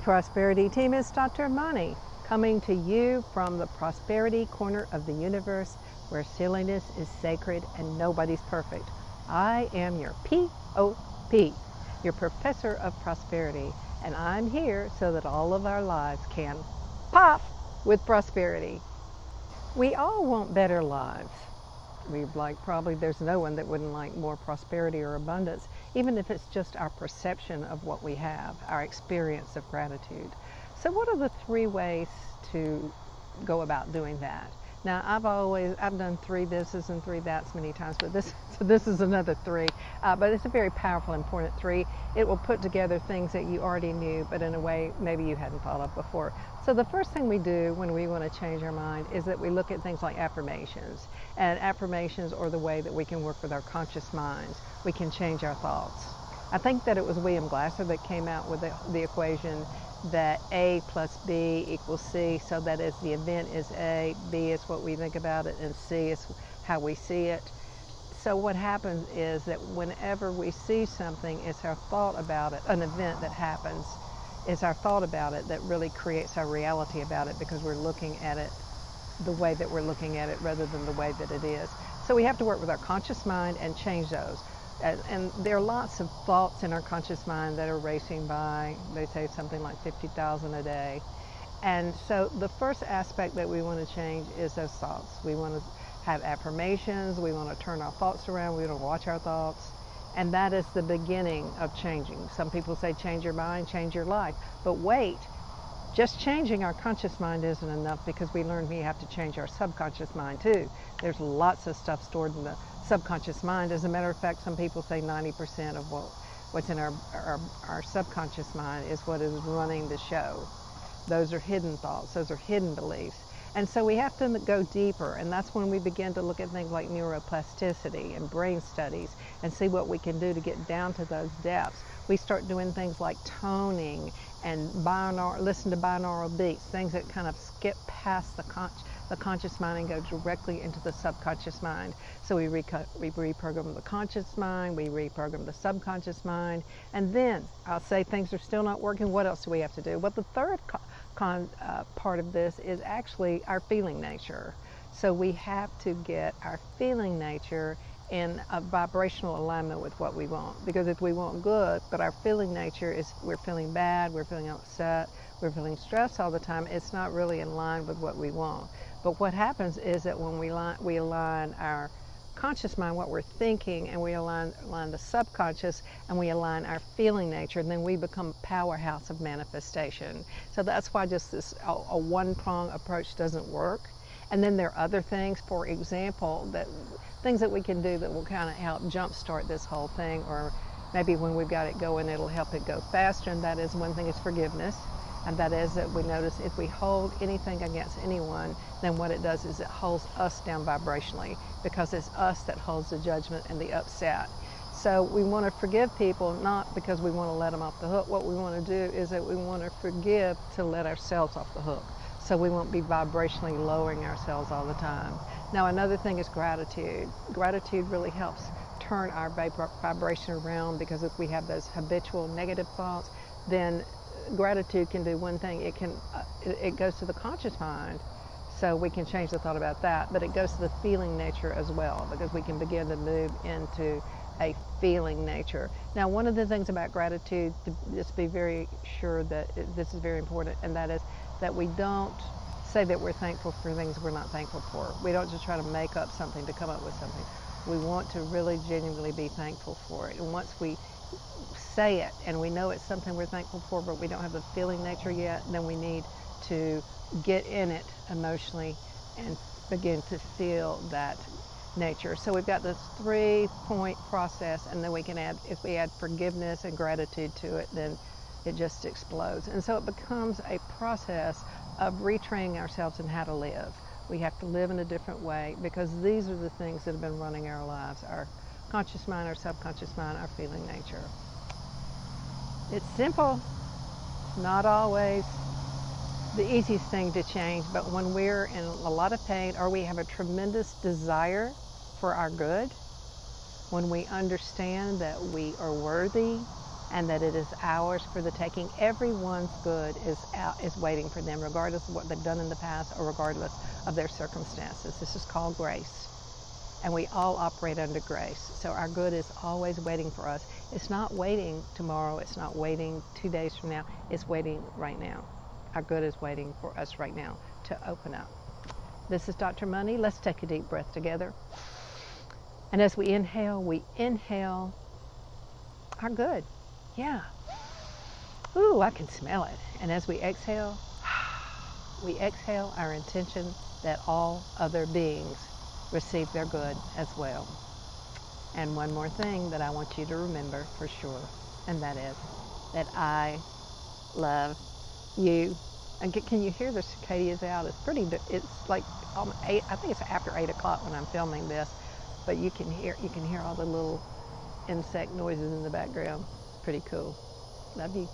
Prosperity team, is Dr. Money, coming to you from the prosperity corner of the universe where silliness is sacred and nobody's perfect. I am your P.O.P., your professor of prosperity, and I'm here so that all of our lives can pop with prosperity. We all want better lives. Probably there's no one that wouldn't like more prosperity or abundance, even if it's just our perception of what we have, our experience of gratitude. So what are the 3 ways to go about doing that? Now, I've done 3 thises and 3 that's many times, but this is another 3. But it's a very powerful, important 3. It will put together things that you already knew, but in a way maybe you hadn't thought of before. So the first thing we do when we want to change our mind is that we look at things like affirmations. And affirmations are the way that we can work with our conscious minds. We can change our thoughts. I think that it was William Glasser that came out with the equation that A plus B equals C, so that as the event is A, B is what we think about it, and C is how we see it. So what happens is that whenever we see something, it's our thought about it, an event that happens, it's our thought about it that really creates our reality about it, because we're looking at it the way that we're looking at it rather than the way that it is. So we have to work with our conscious mind and change those. And there are lots of thoughts in our conscious mind that are racing by. They say something like 50,000 a day. And so the first aspect that we want to change is those thoughts. We want to have affirmations. We want to turn our thoughts around. We want to watch our thoughts. And that is the beginning of changing. Some people say change your mind, change your life. But wait, just changing our conscious mind isn't enough, because we learned we have to change our subconscious mind too. There's lots of stuff stored in the subconscious mind. As a matter of fact, some people say 90% of what's in our subconscious mind is what is running the show. Those are hidden thoughts. Those are hidden beliefs. And so we have to go deeper, and that's when we begin to look at things like neuroplasticity and brain studies and see what we can do to get down to those depths. We start doing things like toning and listen to binaural beats, things that kind of skip past the conscious mind and go directly into the subconscious mind. So we reprogram the conscious mind, we reprogram the subconscious mind, and then I'll say things are still not working. What else do we have to do? Well, the third part of this is actually our feeling nature. So we have to get our feeling nature in a vibrational alignment with what we want. Because if we want good, but our feeling nature is we're feeling bad, we're feeling upset, we're feeling stressed all the time, it's not really in line with what we want. But what happens is that when we align our conscious mind, what we're thinking, and we align the subconscious, and we align our feeling nature, and then we become a powerhouse of manifestation. So that's why just a one-prong approach doesn't work. And then there are other things, for example, things that we can do that will kind of help jumpstart this whole thing, or maybe when we've got it going, it'll help it go faster. And that is, one thing is forgiveness. And that is that we notice if we hold anything against anyone, then what it does is it holds us down vibrationally, because it's us that holds the judgment and the upset. So we want to forgive people, not because we want to let them off the hook. What we want to do is that we want to forgive to let ourselves off the hook, so we won't be vibrationally lowering ourselves all the time. Now, another thing is gratitude. Gratitude really helps turn our vibration around, because if we have those habitual negative thoughts, then gratitude can do one thing. It goes to the conscious mind, so we can change the thought about that, but it goes to the feeling nature as well, because we can begin to move into a feeling nature. Now, one of the things about gratitude, to just be very sure that this is very important, and that is that we don't say that we're thankful for things we're not thankful for. We don't just try to make up something to come up with something. We want to really genuinely be thankful for it. And once we say it and we know it's something we're thankful for, but we don't have the feeling nature yet, then we need to get in it emotionally and begin to feel that nature. So we've got this 3-point process, and then we can add, if we add forgiveness and gratitude to it, then it just explodes. And so it becomes a process of retraining ourselves in how to live. We have to live in a different way, because these are the things that have been running our lives: our conscious mind, our subconscious mind, our feeling nature. It's simple, not always the easiest thing to change, but when we're in a lot of pain, or we have a tremendous desire for our good, when we understand that we are worthy, and that it is ours for the taking. Everyone's good is waiting for them, regardless of what they've done in the past or regardless of their circumstances. This is called grace, and we all operate under grace. So our good is always waiting for us. It's not waiting tomorrow. It's not waiting 2 days from now. It's waiting right now. Our good is waiting for us right now to open up. This is Dr. Money. Let's take a deep breath together. And as we inhale our good. Yeah. Ooh, I can smell it. And as we exhale our intention that all other beings receive their good as well. And one more thing that I want you to remember for sure, and that is that I love you. And can you hear the cicadas out? It's like 8, I think it's after 8 o'clock when I'm filming this, but you can hear all the little insect noises in the background. Pretty cool. Love you.